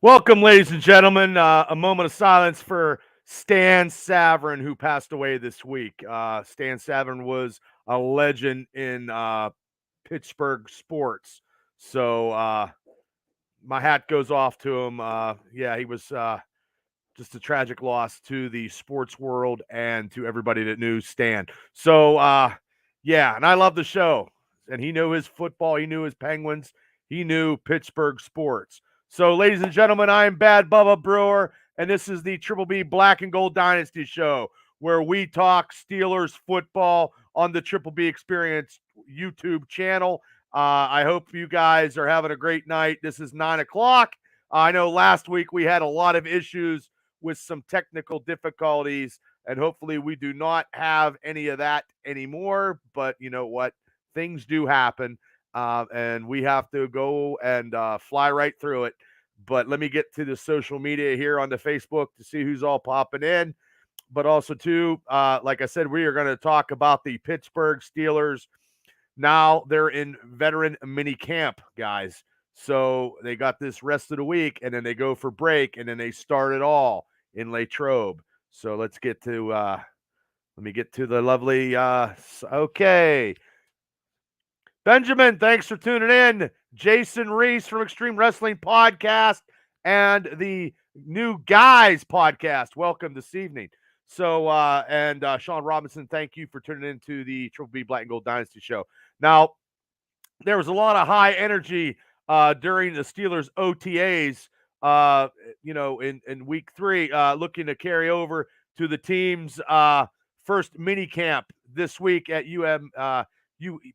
Welcome, ladies and gentlemen. A moment of silence for Stan Savran, who passed away this week. Stan Savran was a legend in Pittsburgh sports. So my hat goes off to him. Yeah, he was just a tragic loss to the sports world and to everybody that knew Stan. So, yeah, and I love the show. And he knew his football, he knew his Penguins, he knew Pittsburgh sports. So, ladies and gentlemen, I am Bad Bubba Brewer, and this is the Triple B Black and Gold Dynasty show where we talk Steelers football on the Triple B Experience YouTube channel. I hope you guys are having a great night. This is 9 o'clock. I know last week we had a lot of issues with some technical difficulties, and hopefully we do not have any of that anymore. But you know what? Things do happen, and we have to go and fly right through it. But let me get to the social media here on the Facebook to see who's all popping in. But also, too, like I said, we are going to talk about the Pittsburgh Steelers. Now they're in veteran mini camp, guys. So they got this rest of the week, and then they go for break, and then they start it all in Latrobe. So let's get to let me get to the lovely okay. Benjamin, thanks for tuning in. Jason Reese from Extreme Wrestling Podcast and the New Guys Podcast. Welcome this evening. So, and Sean Robinson, thank you for tuning in to the Triple B Black and Gold Dynasty show. Now, there was a lot of high energy during the Steelers OTAs, in week 3, looking to carry over to the team's first mini camp this week at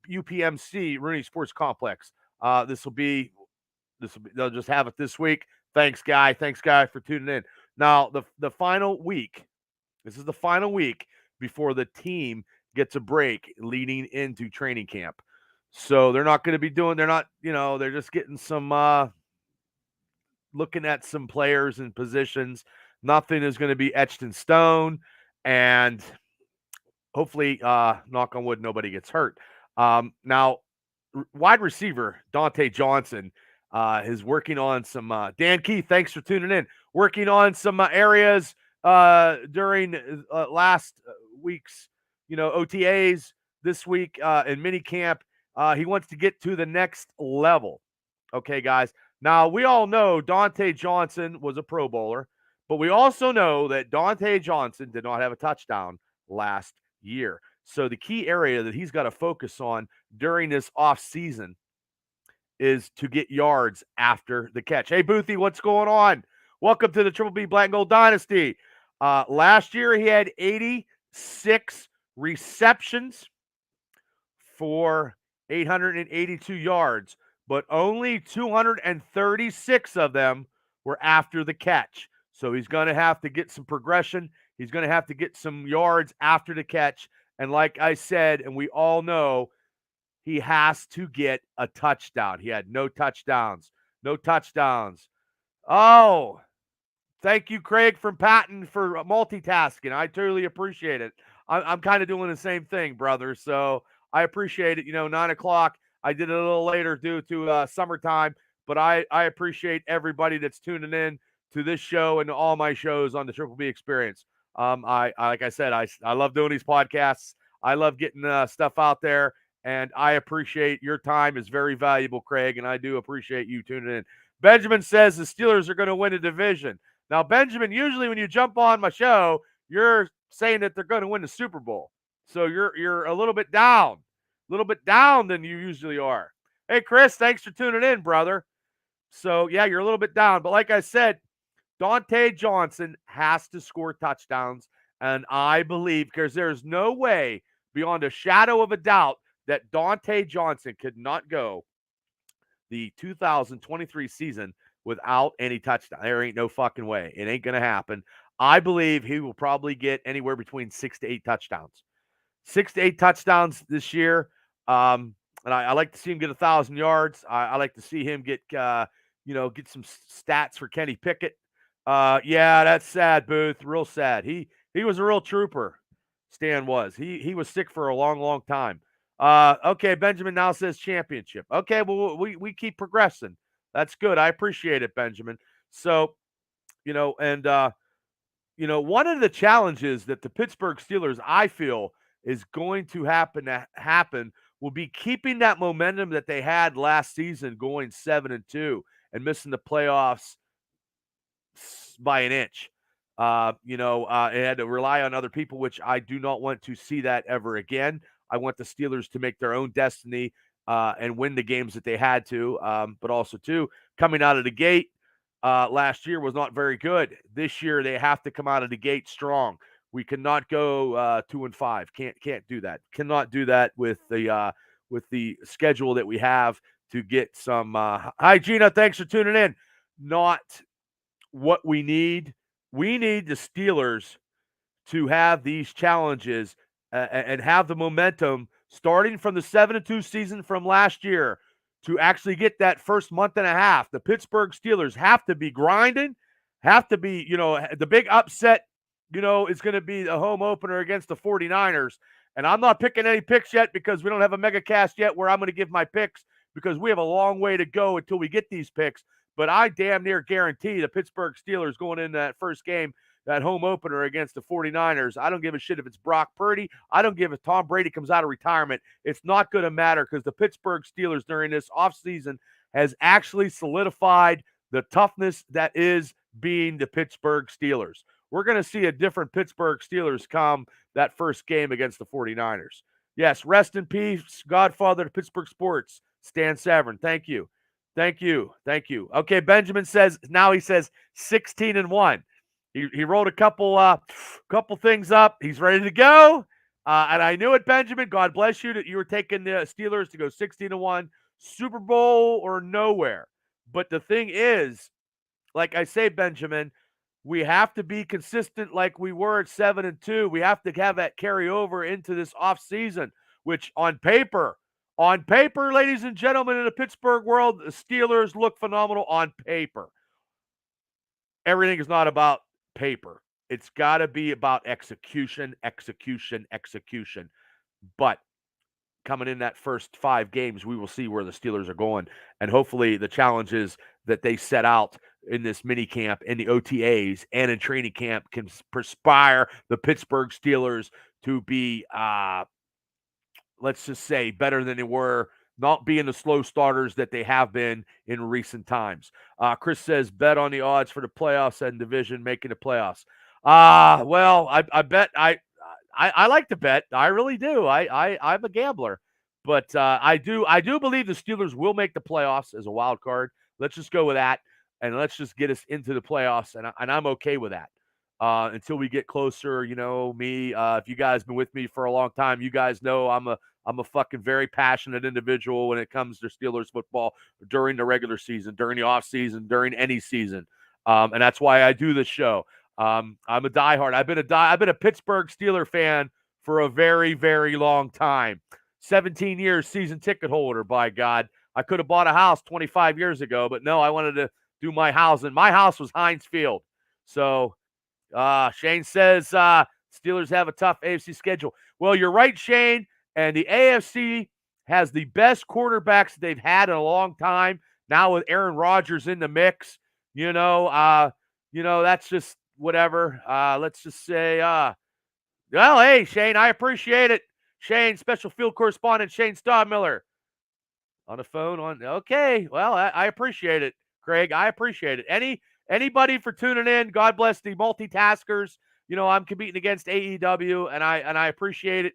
UPMC Rooney Sports Complex. They'll just have it this week. Thanks, Guy. Thanks, Guy, for tuning in. Now, the final week. This is the final week before the team gets a break leading into training camp. So they're not going to be doing. They're just getting some looking at some players and positions. Nothing is going to be etched in stone, and hopefully, knock on wood, nobody gets hurt. Now, wide receiver Dante Johnson is working on some. Dan Keith, thanks for tuning in. Working on some areas during last week's, OTAs this week in mini camp. He wants to get to the next level. Okay, guys. Now, we all know Dante Johnson was a Pro Bowler, but we also know that Dante Johnson did not have a touchdown last year. So the key area that he's got to focus on during this offseason is to get yards after the catch. Hey, Boothie, what's going on? Welcome to the Triple B Black and Gold Dynasty. Last year, he had 86 receptions for 882 yards, but only 236 of them were after the catch. So he's going to have to get some progression. He's going to have to get some yards after the catch. And like I said, and we all know, he has to get a touchdown. He had no touchdowns. No touchdowns. Oh, thank you, Craig from Patton, for multitasking. I totally appreciate it. I'm kind of doing the same thing, brother. So I appreciate it. 9 o'clock. I did it a little later due to summertime, but I appreciate everybody that's tuning in to this show and all my shows on the Triple B Experience. I like I said, I love doing these podcasts. I love getting stuff out there, and I appreciate your time is very valuable, Craig, and I do appreciate you tuning in. Benjamin says the Steelers are going to win a division. Now, Benjamin, usually when you jump on my show, you're saying that they're going to win the Super Bowl. So you're a little bit down than you usually are. Hey, Chris, thanks for tuning in, brother. So, yeah, you're a little bit down. But like I said, Dante Johnson has to score touchdowns. And I believe, because there's no way beyond a shadow of a doubt that Dante Johnson could not go the 2023 season without any touchdown. There ain't no fucking way. It ain't going to happen. I believe he will probably get anywhere between 6 to 8 touchdowns. 6 to 8 touchdowns this year. And I like to see him get 1,000 yards. I like to see him get some stats for Kenny Pickett. Yeah, that's sad, Booth. Real sad. He was a real trooper. Stan was. He was sick for a long, long time. Okay, Benjamin now says championship. Okay, well, we keep progressing. That's good. I appreciate it, Benjamin. So, one of the challenges that the Pittsburgh Steelers, I feel, is going to happen will be keeping that momentum that they had last season, going 7-2 and missing the playoffs by an inch. It had to rely on other people, which I do not want to see that ever again. I want the Steelers to make their own destiny and win the games that they had to. But also, too, coming out of the gate last year was not very good. This year, they have to come out of the gate strong. We cannot go 2-5. Can't do that. Cannot do that with the schedule that we have to get some. Hi, Gina. Thanks for tuning in. Not what we need. We need the Steelers to have these challenges and have the momentum starting from the 7-2 season from last year to actually get that first month and a half. The Pittsburgh Steelers have to be grinding, have to be, the big upset, is going to be the home opener against the 49ers. And I'm not picking any picks yet because we don't have a mega cast yet where I'm going to give my picks because we have a long way to go until we get these picks. But I damn near guarantee the Pittsburgh Steelers going into that first game, that home opener against the 49ers. I don't give a shit if it's Brock Purdy. I don't give if Tom Brady comes out of retirement. It's not going to matter because the Pittsburgh Steelers during this offseason has actually solidified the toughness that is being the Pittsburgh Steelers. We're going to see a different Pittsburgh Steelers come that first game against the 49ers. Yes, rest in peace, Godfather to Pittsburgh sports, Stan Savran. Thank you. Thank you. Thank you. Okay, Benjamin says, now he says 16-1. He wrote a couple things up. He's ready to go. And I knew it, Benjamin. God bless you that you were taking the Steelers to go 16-1, Super Bowl or nowhere. But the thing is, like I say, Benjamin, we have to be consistent like we were at 7-2. We have to have that carry over into this offseason, which on paper, ladies and gentlemen, in the Pittsburgh world, the Steelers look phenomenal on paper. Everything is not about paper. It's got to be about execution. But coming in that first 5 games, we will see where the Steelers are going. And hopefully the challenges that they set out in this mini camp, in the OTAs, and in training camp can perspire the Pittsburgh Steelers to be, let's just say, better than they were, not being the slow starters that they have been in recent times. Chris says, bet on the odds for the playoffs and division making the playoffs. Well, I bet I like to bet. I really do. I'm a gambler. But I do believe the Steelers will make the playoffs as a wild card. Let's just go with that, and let's just get us into the playoffs, and I'm okay with that. Until we get closer, me. If you guys been with me for a long time, you guys know I'm a fucking very passionate individual when it comes to Steelers football during the regular season, during the off season, during any season, and that's why I do this show. I'm a diehard. I've been a Pittsburgh Steeler fan for a very, very long time. 17 years season ticket holder, by God. I could have bought a house 25 years ago, but no, I wanted to do my house, and my house was Heinz Field. So Shane says Steelers have a tough AFC schedule. Well, you're right, Shane, and the AFC has the best quarterbacks they've had in a long time. Now with Aaron Rodgers in the mix, that's just whatever. Let's just say, well, hey, Shane, I appreciate it. Shane, special field correspondent Shane Stodmiller on the phone. Okay, well, I appreciate it, Craig. I appreciate it. Anybody for tuning in? God bless the multitaskers. I'm competing against AEW, and I appreciate it.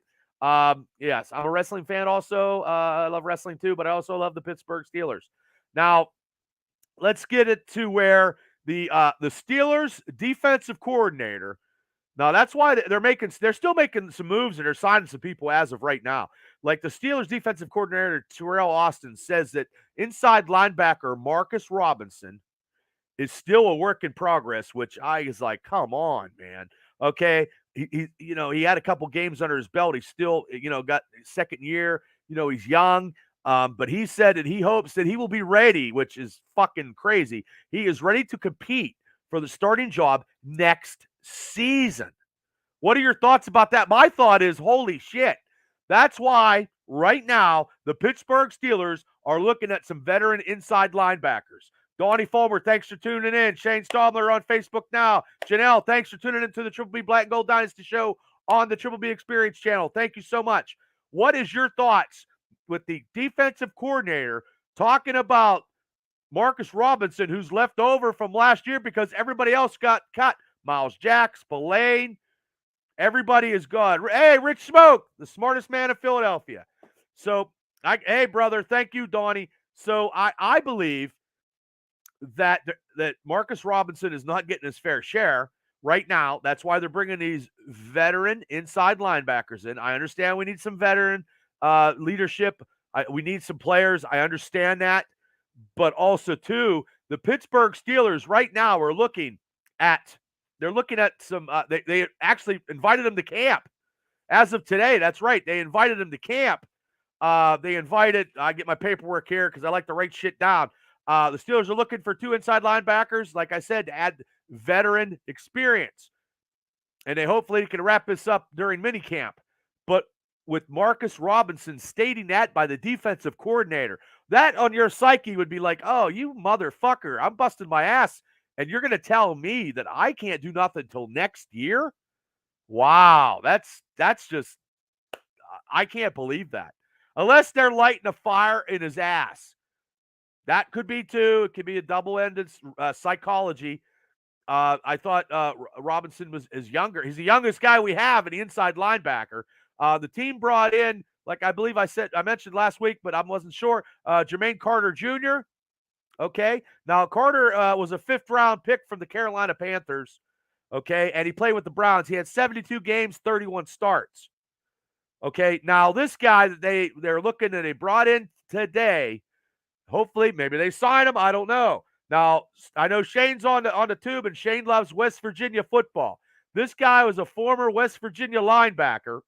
Yes, I'm a wrestling fan also. I love wrestling too, but I also love the Pittsburgh Steelers. Now, let's get it to where the Steelers defensive coordinator. Now that's why they're still making some moves and they're signing some people as of right now. Like the Steelers defensive coordinator Terrell Austin says that inside linebacker Marcus Robinson is still a work in progress, which I is like, come on, man. Okay. He had a couple games under his belt. He's still, got second year, he's young. But he said that he hopes that he will be ready, which is fucking crazy. He is ready to compete for the starting job next season. What are your thoughts about that? My thought is, holy shit. That's why right now the Pittsburgh Steelers are looking at some veteran inside linebackers. Donnie Fulmer, thanks for tuning in. Shane Stobler on Facebook now. Janelle, thanks for tuning into the Triple B Black and Gold Dynasty Show on the Triple B Experience channel. Thank you so much. What is your thoughts with the defensive coordinator talking about Marcus Robinson, who's left over from last year because everybody else got cut? Miles Jack, Spillane, everybody is gone. Hey, Rich Smoke, the smartest man in Philadelphia. So, hey, brother, thank you, Donnie. So I believe that Marcus Robinson is not getting his fair share right now. That's why they're bringing these veteran inside linebackers in. I understand we need some veteran leadership. We need some players. I understand that. But also, too, the Pittsburgh Steelers right now are looking at some they actually invited him to camp. As of today, that's right. They invited him to camp. I get my paperwork here because I like to write shit down. The Steelers are looking for 2 inside linebackers, like I said, to add veteran experience. And they hopefully can wrap this up during minicamp. But with Marcus Robinson stating that by the defensive coordinator, that on your psyche would be like, oh, you motherfucker, I'm busting my ass, and you're going to tell me that I can't do nothing until next year? Wow, that's just, I can't believe that. Unless they're lighting a fire in his ass. That could be too. It could be a double-ended psychology. I thought Robinson is younger. He's the youngest guy we have, an inside linebacker. The team brought in, like I believe I mentioned last week, but I wasn't sure, Jermaine Carter Jr. Okay. Now, Carter was a 5th-round pick from the Carolina Panthers. Okay. And he played with the Browns. He had 72 games, 31 starts. Okay. Now, this guy that they're looking at, they brought in today, hopefully, maybe they sign him. I don't know. Now, I know Shane's on the tube, and Shane loves West Virginia football. This guy was a former West Virginia linebacker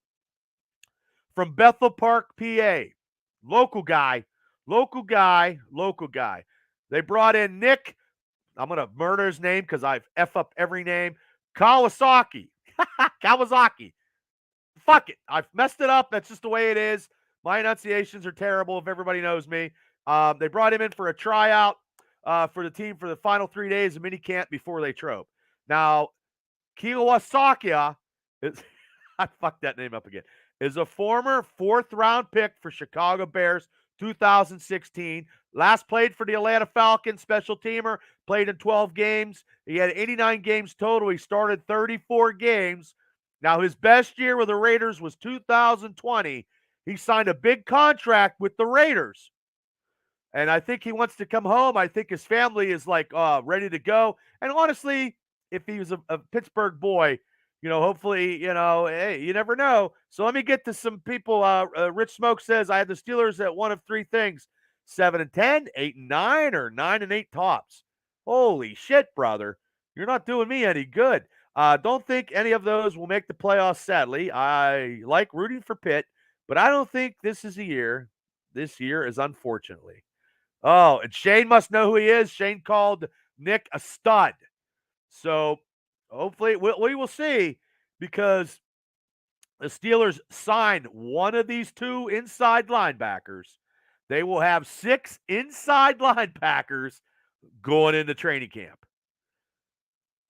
from Bethel Park, PA. Local guy. They brought in Nick. I'm going to murder his name because I've F up every name. Kawasaki. Fuck it. I've messed it up. That's just the way it is. My enunciations are terrible if everybody knows me. They brought him in for a tryout for the team for the final 3 days of minicamp before Latrobe. Now, Kawasaki is I fucked that name up again. Is a former 4th-round pick for Chicago Bears, 2016. Last played for the Atlanta Falcons, special teamer, played in 12 games. He had 89 games total. He started 34 games. Now, his best year with the Raiders was 2020. He signed a big contract with the Raiders. And I think he wants to come home. I think his family is like ready to go. And honestly, if he was a Pittsburgh boy, hopefully, hey, you never know. So let me get to some people. Rich Smoke says, I had the Steelers at one of 3 things: 7-10, 8-9, or 9-8 tops. Holy shit, brother. You're not doing me any good. Don't think any of those will make the playoffs, sadly. I like rooting for Pitt, but I don't think this is a year. This year is unfortunately. Oh, and Shane must know who he is. Shane called Nick a stud. So hopefully we will see, because the Steelers sign one of these 2 inside linebackers. They will have 6 inside linebackers going into training camp.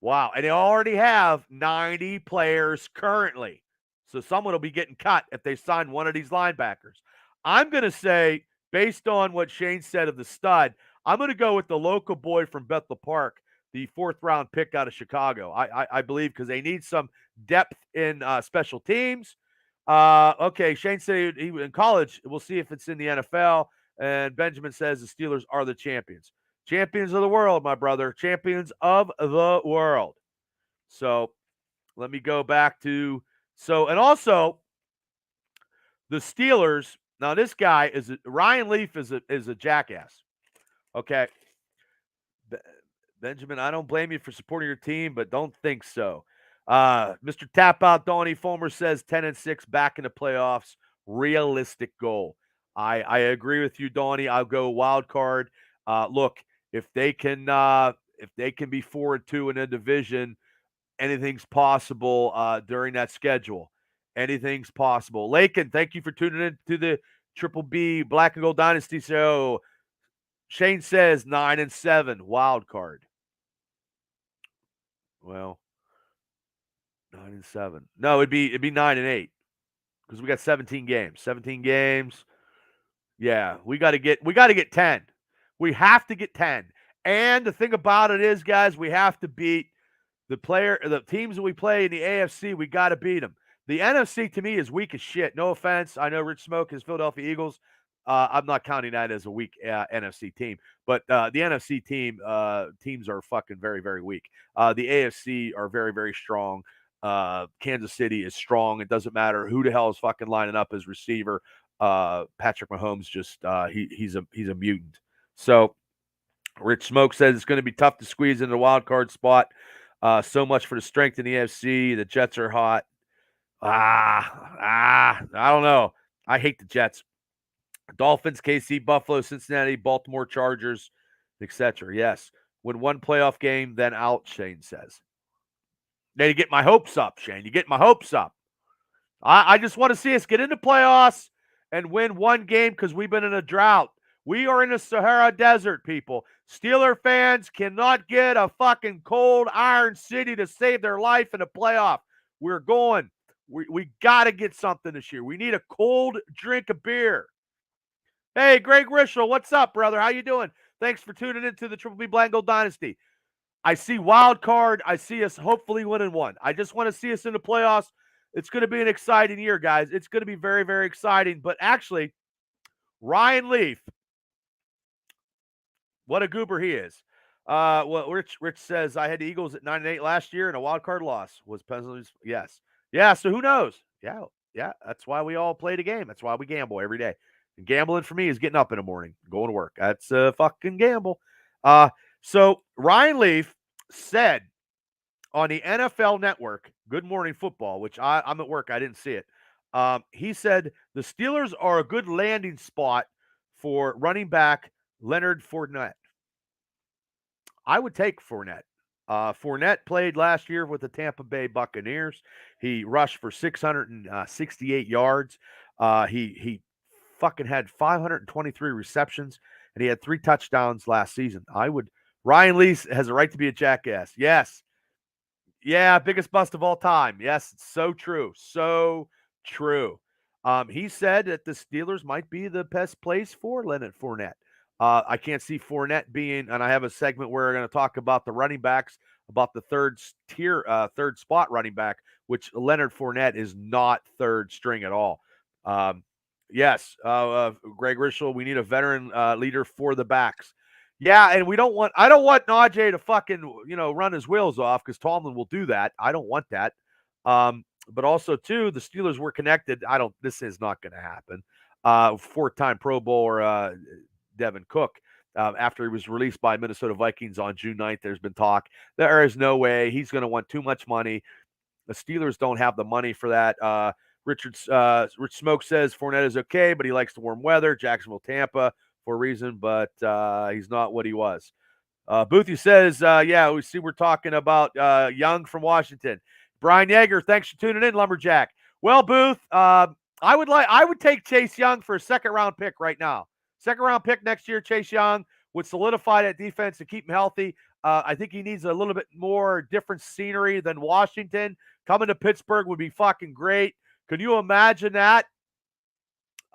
Wow. And they already have 90 players currently. So someone will be getting cut if they sign one of these linebackers. I'm going to say, based on what Shane said of the stud, I'm going to go with the local boy from Bethel Park, the 4th-round pick out of Chicago. I believe, because they need some depth in special teams. Okay, Shane said he in college. We'll see if it's in the NFL. And Benjamin says the Steelers are the champions. Champions of the world, my brother. Champions of the world. So let me go back to and also the Steelers. Now this guy Ryan Leaf is a jackass. Okay, Benjamin, I don't blame you for supporting your team, but don't think so. Mr. Tap Out Donnie Fulmer says 10-6 back in the playoffs. Realistic goal. I agree with you, Donnie. I'll go wild card. Look, if they can be 4-2 in a division, anything's possible during that schedule. Anything's possible. Lakin, thank you for tuning in to the Triple B Black and Gold Dynasty show. Shane says 9-7 wild card. Well, 9-7. No, it'd be 9-8 because we got 17 games. 17 games. Yeah, we got to get 10. We have to get 10. And the thing about it is, guys, we have to beat the teams that we play in the AFC. We got to beat them. The NFC to me is weak as shit. No offense. I know Rich Smoke is Philadelphia Eagles. I'm not counting that as a weak NFC team, but the NFC teams are fucking very, very weak. The AFC are very, very strong. Kansas City is strong. It doesn't matter who the hell is fucking lining up as receiver. Patrick Mahomes just he's a mutant. So Rich Smoke says it's going to be tough to squeeze into the wild card spot. So much for the strength in the AFC. The Jets are hot. I don't know. I hate the Jets. Dolphins, KC, Buffalo, Cincinnati, Baltimore, Chargers, etc. Yes. Win one playoff game, then out, Shane says. Now you get my hopes up, Shane. You get my hopes up. I just want to see us get into playoffs and win one game because we've been in a drought. We are in the Sahara Desert, people. Steeler fans cannot get a fucking cold Iron City to save their life in a playoff. We're going. We got to get something this year. We need a cold drink of beer. Hey, Greg Rischel, what's up, brother? How you doing? Thanks for tuning into the Triple B Black Gold Dynasty. I see wild card. I see us hopefully winning one. I just want to see us in the playoffs. It's going to be an exciting year, guys. It's going to be very, very exciting. But actually, Ryan Leaf, what a goober he is. Well, Rich says I had the Eagles at 9-8 last year and a wild card loss was Pennsylvania's. Yes. Yeah. So who knows? Yeah. Yeah. That's why we all play the game. That's why we gamble every day. And gambling for me is getting up in the morning, going to work. That's a fucking gamble. So Ryan Leaf said on the NFL Network, Good Morning Football, which I'm at work. I didn't see it. He said the Steelers are a good landing spot for running back Leonard Fournette. I would take Fournette. Fournette played last year with the Tampa Bay Buccaneers. He rushed for 668 yards. He fucking had 523 receptions, and he had 3 touchdowns last season. Ryan Leaf has a right to be a jackass. Yes. Yeah, biggest bust of all time. Yes, it's so true. So true. He said that the Steelers might be the best place for Leonard Fournette. I can't see Fournette being, and I have a segment where we're going to talk about the running backs, about the third spot running back, which Leonard Fournette is not third string at all. Yes, Greg Rischel, we need a veteran leader for the backs. Yeah, and I don't want Najee to fucking, run his wheels off because Tomlin will do that. I don't want that. But also, too, the Steelers were connected. This is not going to happen. 4-time Pro Bowler Devin Cook, after he was released by Minnesota Vikings on June 9th, there's been talk. There is no way. He's going to want too much money. The Steelers don't have the money for that. Rich Smoke says Fournette is okay, but he likes the warm weather. Jacksonville, Tampa for a reason, but he's not what he was. Boothie says, yeah, we're talking about Young from Washington. Brian Yeager, thanks for tuning in, Lumberjack. Well, Booth, I would take Chase Young for a second-round pick right now. Second-round pick next year, Chase Young would solidify that defense to keep him healthy. I think he needs a little bit more different scenery than Washington. Coming to Pittsburgh would be fucking great. Can you imagine that?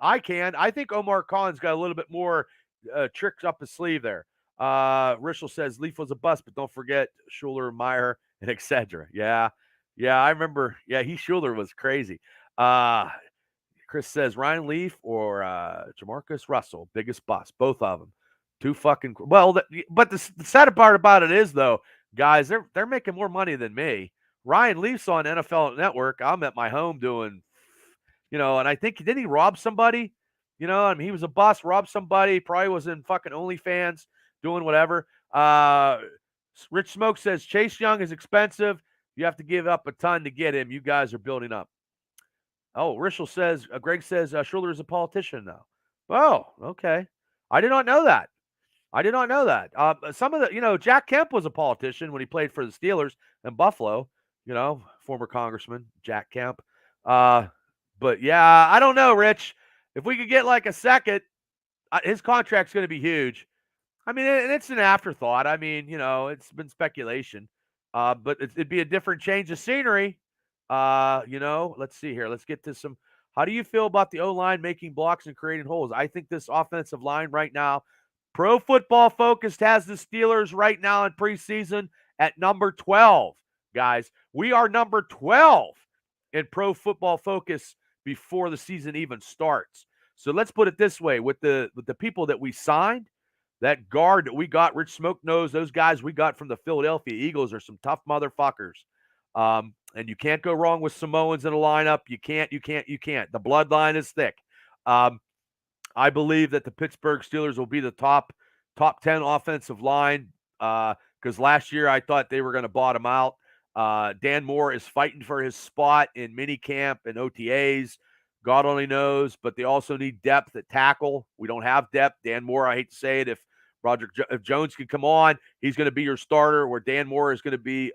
I can. I think Omar Khan's got a little bit more tricks up his sleeve there. Rischel says Leaf was a bust, but don't forget Schuler, Meyer, and etc. Yeah, I remember. Yeah, Schuler was crazy. Chris says Ryan Leaf or Jamarcus Russell, biggest bust, both of them. Too fucking well. But the sad part about it is, though, guys, they're making more money than me. Ryan Leaf's on NFL Network. I'm at my home doing, and I think, didn't he rob somebody? I mean, he was a bust, robbed somebody, probably was in fucking OnlyFans doing whatever. Rich Smoke says Chase Young is expensive. You have to give up a ton to get him. You guys are building up. Oh, Rischel says, Greg says Schuler is a politician now. Oh, okay. I did not know that. Some of the, Jack Kemp was a politician when he played for the Steelers in Buffalo, former Congressman Jack Kemp. But yeah, I don't know, Rich. If we could get like a second, his contract's going to be huge. I mean, and it's an afterthought. I mean, it's been speculation, but it'd be a different change of scenery. Let's see here. Let's get to some. How do you feel about the O line making blocks and creating holes? I think this offensive line right now, Pro Football Focus has the Steelers right now in preseason at number 12. Guys, we are number 12 in Pro Football Focus before the season even starts. So let's put it this way: with the people that we signed, that guard that we got, Rich Smoke knows those guys we got from the Philadelphia Eagles are some tough motherfuckers. And you can't go wrong with Samoans in a lineup. You can't. The bloodline is thick. I believe that the Pittsburgh Steelers will be the top 10 offensive line because last year I thought they were going to bottom out. Dan Moore is fighting for his spot in minicamp and OTAs. God only knows, but they also need depth at tackle. We don't have depth. Dan Moore, I hate to say it, if Jones can come on, he's going to be your starter. Where Dan Moore is going to be,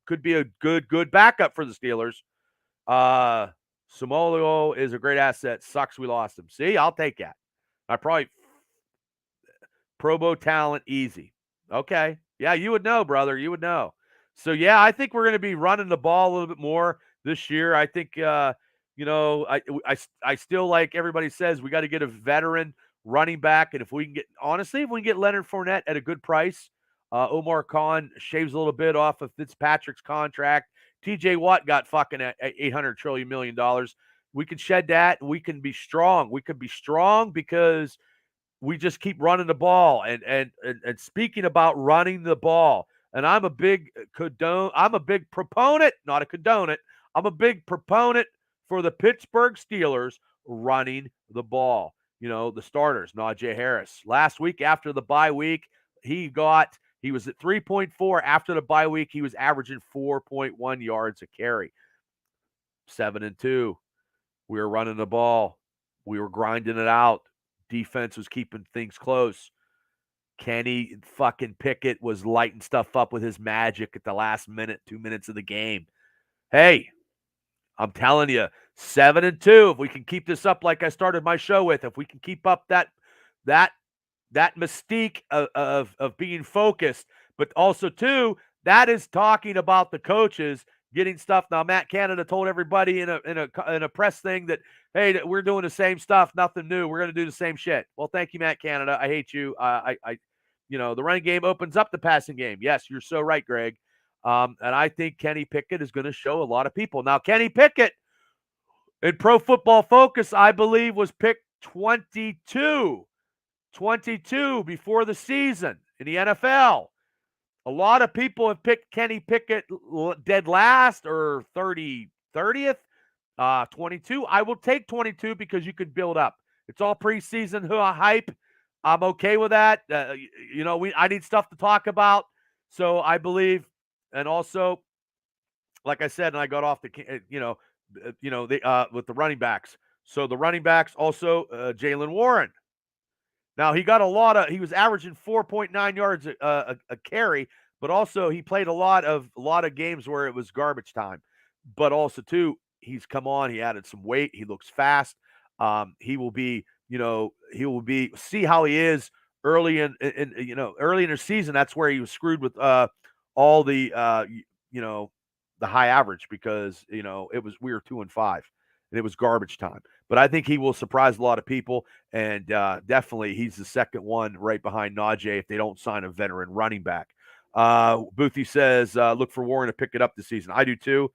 could be a good backup for the Steelers. Samolio is a great asset. Sucks we lost him. See, I'll take that. I probably Pro Bowl talent easy. Okay. Yeah, you would know, brother. You would know. So, yeah, I think we're going to be running the ball a little bit more this year. I think, I still, like everybody says, we got to get a veteran running back. And if we can get Leonard Fournette at a good price, Omar Khan shaves a little bit off of Fitzpatrick's contract. TJ Watt got fucking at $800 trillion million. We can shed that and we can be strong. We can be strong because we just keep running the ball. And speaking about running the ball, and I'm a big proponent, not a condone it. I'm a big proponent for the Pittsburgh Steelers running the ball. The starters, Najee Harris. Last week after the bye week, he was at 3.4. After the bye week, he was averaging 4.1 yards a carry. 7-2. We were running the ball. We were grinding it out. Defense was keeping things close. Kenny fucking Pickett was lighting stuff up with his magic at the last 2 minutes of the game. Hey, I'm telling you, 7-2. If we can keep this up like I started my show with, if we can keep up that mystique of being focused, but also too, that is talking about the coaches getting stuff. Now, Matt Canada told everybody in a press thing that, hey, we're doing the same stuff, nothing new. We're going to do the same shit. Well, thank you, Matt Canada. I hate you. The running game opens up the passing game. Yes, you're so right, Greg. And I think Kenny Pickett is going to show a lot of people. Now, Kenny Pickett in Pro Football Focus, I believe, was picked 22 before the season in the NFL. A lot of people have picked Kenny Pickett dead last or 30th. 22. I will take 22 because you could build up. It's all preseason hype. I'm okay with that. I need stuff to talk about. So I believe, and also, like I said, and I got off the, with the running backs. So the running backs also, Jaylen Warren. Now he was averaging 4.9 yards a carry, but also he played a lot of games where it was garbage time. But also too, he's come on. He added some weight. He looks fast. He will be, see how he is early in the season. That's where he was screwed with all the the high average because we were 2-5 and it was garbage time. But I think he will surprise a lot of people, and definitely he's the second one right behind Najee if they don't sign a veteran running back. Boothie says, look for Warren to pick it up this season. I do too.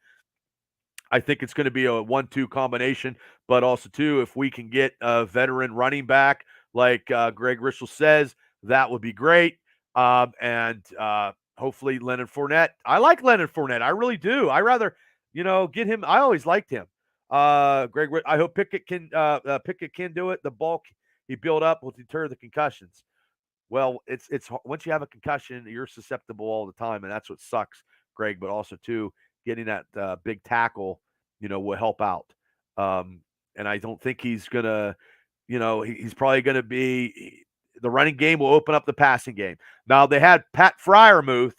I think it's going to be a 1-2 combination, but also too, if we can get a veteran running back like Greg Rischel says, that would be great. And hopefully Leonard Fournette. I like Leonard Fournette. I really do. I rather, get him. I always liked him. Greg, I hope Pickett can do it. The bulk he built up will deter the concussions. Well, it's once you have a concussion, you're susceptible all the time, and that's what sucks, Greg. But also too, getting that big tackle, will help out. And I don't think he's gonna, he's probably gonna be. The running game will open up the passing game. Now they had Pat Freiermuth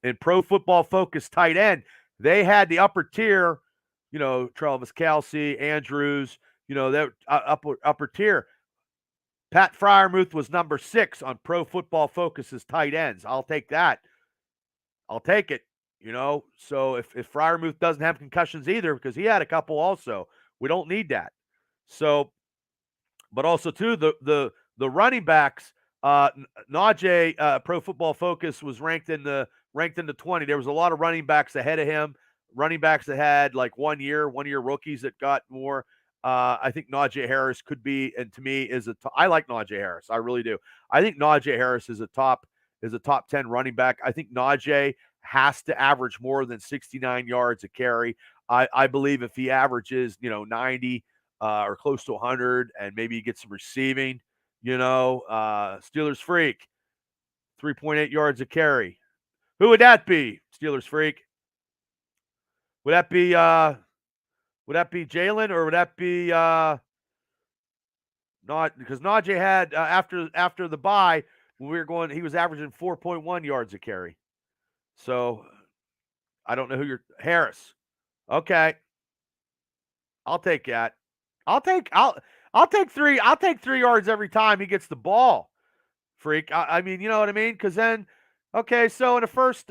in Pro Football Focus tight end. They had the upper tier, Travis Kelce, Andrews, that upper tier. Pat Freiermuth was number 6 on Pro Football Focus's tight ends. I'll take that. I'll take it. So if Freiermuth doesn't have concussions either, because he had a couple also, we don't need that. So, but also too the running backs. Najee, Pro Football Focus was ranked in the 20. There was a lot of running backs ahead of him. Running backs that had like 1 year rookies that got more. I think Najee Harris could be, and to me I like Najee Harris. I really do. I think Najee Harris is a top 10 running back. I think Najee has to average more than 69 yards a carry. I believe if he averages 90 or close to 100, and maybe he gets some receiving. Steelers freak, 3.8 yards a carry. Who would that be? Steelers freak. Would that be Jalen, or would that be not? Because Najee had after the bye when we were going, he was averaging 4.1 yards a carry. So I don't know who you're. Harris. Okay, I'll take that. I'll take 3. I'll take 3 yards every time he gets the ball. Freak. I mean, you know what I mean? Because then, okay, so in the first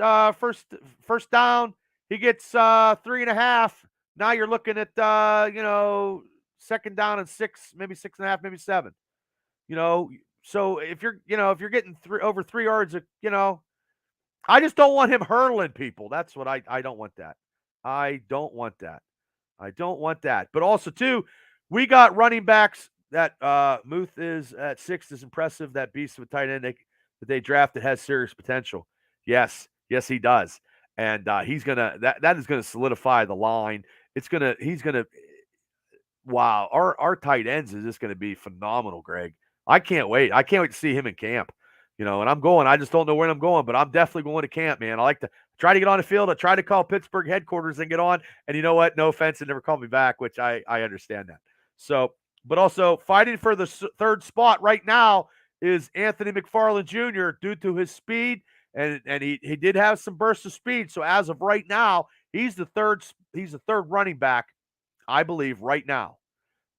down, he gets 3.5. Now you're looking at second down and 6, maybe 6.5, maybe 7. So if you're getting over 3 yards, I just don't want him hurling people. That's what I don't want that. I don't want that. I don't want that. But also too, we got running backs. That Muth is at 6 is impressive. That beast of a tight end that they drafted has serious potential. Yes, he does, and he's gonna that is gonna solidify the line. Wow, our tight ends is just gonna be phenomenal, Greg. I can't wait. I can't wait to see him in camp. And I'm going. I just don't know when I'm going, but I'm definitely going to camp, man. I like to try to get on the field. I try to call Pittsburgh headquarters and get on. And you know what? No offense, they never called me back, which I understand that. So. But also fighting for the third spot right now is Anthony McFarland Jr. due to his speed, and he did have some bursts of speed. So as of right now, he's the third running back, I believe, right now.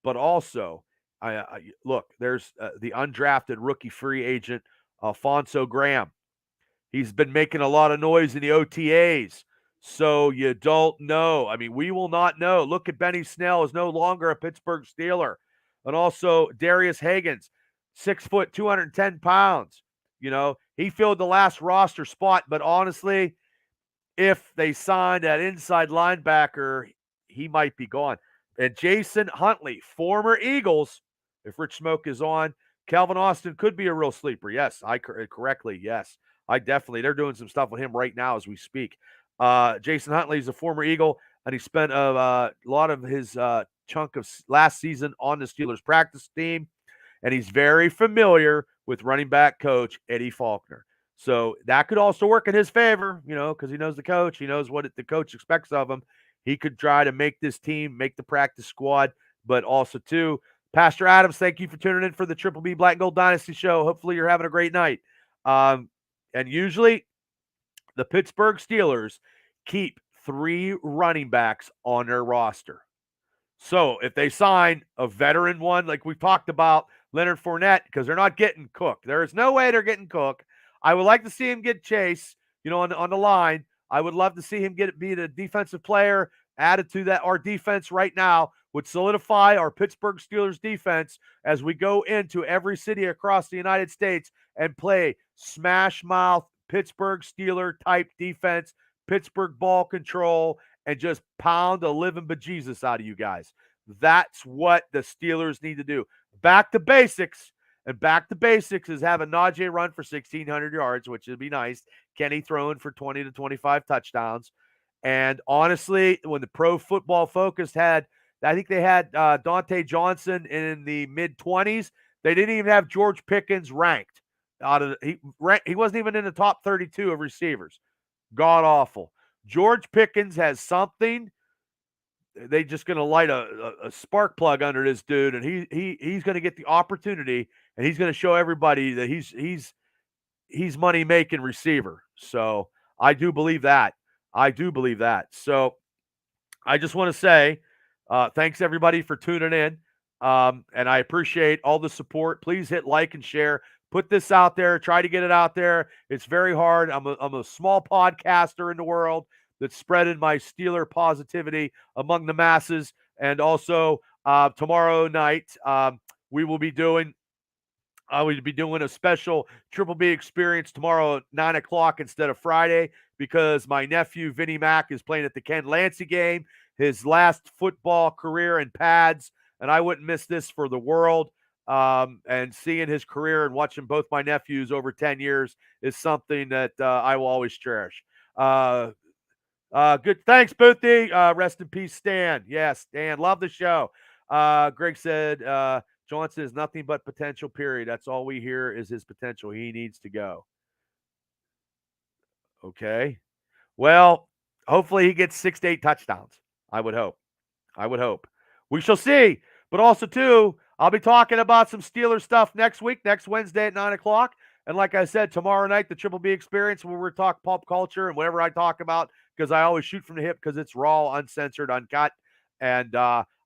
But also, look, there's the undrafted rookie free agent Alfonso Graham. He's been making a lot of noise in the OTAs. So you don't know. I mean, we will not know. Look at Benny Snell is no longer a Pittsburgh Steeler. And also Darius Higgins, 6 foot, 210 pounds. He filled the last roster spot. But honestly, if they signed that inside linebacker, he might be gone. And Jason Huntley, former Eagles, if Rich Smoke is on, Calvin Austin could be a real sleeper. Yes, correctly. Yes, they're doing some stuff with him right now as we speak. Jason Huntley is a former Eagle, and he spent a lot of his chunk of last season on the Steelers practice team, and he's very familiar with running back coach Eddie Faulkner. So that could also work in his favor, because he knows the coach. He knows what the coach expects of him. He could try to make this team, make the practice squad, but also, too, Pastor Adams, thank you for tuning in for the Triple B Black and Gold Dynasty show. Hopefully you're having a great night. And usually the Pittsburgh Steelers keep 3 running backs on their roster. So if they sign a veteran one, like we've talked about, Leonard Fournette, because they're not getting Cook. There is no way they're getting Cook. I would like to see him get Chase, on the line. I would love to see him be the defensive player added to that. Our defense right now would solidify our Pittsburgh Steelers defense as we go into every city across the United States and play smash mouth Pittsburgh Steeler type defense, Pittsburgh ball control, and just pound the living bejesus out of you guys. That's what the Steelers need to do. Back to basics. And back to basics is having Najee run for 1,600 yards, which would be nice. Kenny throwing for 20 to 25 touchdowns. And honestly, when the Pro Football Focus I think they had Dante Johnson in the mid-20s. They didn't even have George Pickens ranked. He wasn't even in the top 32 of receivers. God awful. George Pickens has something. They just going to light a spark plug under this dude, and he's going to get the opportunity, and he's going to show everybody that he's money making receiver. So I do believe that. So I just want to say thanks everybody for tuning in. And I appreciate all the support. Please hit like and share. Put this out there. Try to get it out there. It's very hard. I'm a small podcaster in the world that's spreading my Steeler positivity among the masses. And also, tomorrow night, we will be doing we'll be doing a special Triple B experience tomorrow at 9 o'clock instead of Friday because my nephew, Vinnie Mac, is playing at the Ken Lancey game, his last football career in pads, and I wouldn't miss this for the world. And seeing his career and watching both my nephews over 10 years is something that I will always cherish. Good. Thanks, Boothie. Rest in peace, Stan. Yes, Stan. Love the show. Greg said, Johnson is nothing but potential, period. That's all we hear is his potential. He needs to go. Okay. Well, hopefully he gets 6 to 8 touchdowns. I would hope. I would hope. We shall see. But also, too, I'll be talking about some Steelers stuff next week, next Wednesday at 9 o'clock. And like I said, tomorrow night, the Triple B experience where we're talking pop culture and whatever I talk about, because I always shoot from the hip because it's raw, uncensored, uncut. And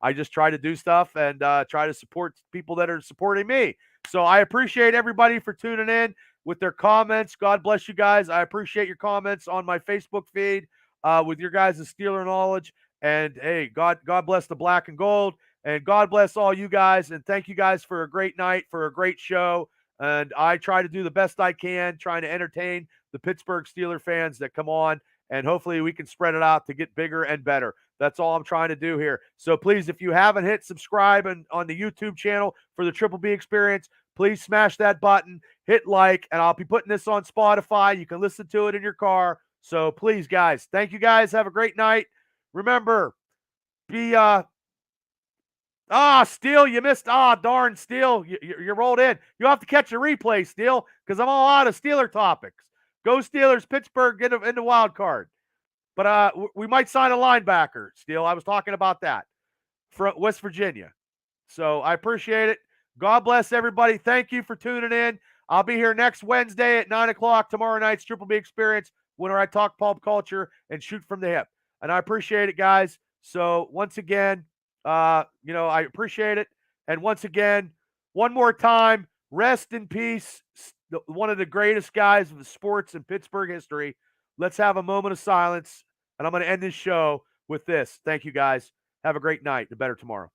I just try to do stuff and try to support people that are supporting me. So I appreciate everybody for tuning in with their comments. God bless you guys. I appreciate your comments on my Facebook feed with your guys' Steeler knowledge. And hey, God bless the black and gold. And God bless all you guys. And thank you guys for a great night, for a great show. And I try to do the best I can, trying to entertain the Pittsburgh Steeler fans that come on. And hopefully we can spread it out to get bigger and better. That's all I'm trying to do here. So please, if you haven't hit subscribe on the YouTube channel for the Triple B experience, please smash that button, hit like, and I'll be putting this on Spotify. You can listen to it in your car. So please, guys, thank you guys. Have a great night. Remember, be Steele, you missed. Darn, Steele, you rolled in. You'll have to catch a replay, Steele, because I'm all out of Steeler topics. Go Steelers, Pittsburgh, get in the wild card. But we might sign a linebacker, Steele. I was talking about that from West Virginia. So I appreciate it. God bless everybody. Thank you for tuning in. I'll be here next Wednesday at 9 o'clock, tomorrow night's Triple B experience, when I talk pulp culture and shoot from the hip. And I appreciate it, guys. So once again, I appreciate it. And once again, one more time, rest in peace, one of the greatest guys of the sports in Pittsburgh history. Let's have a moment of silence. And I'm going to end this show with this. Thank you, guys. Have a great night. A better tomorrow.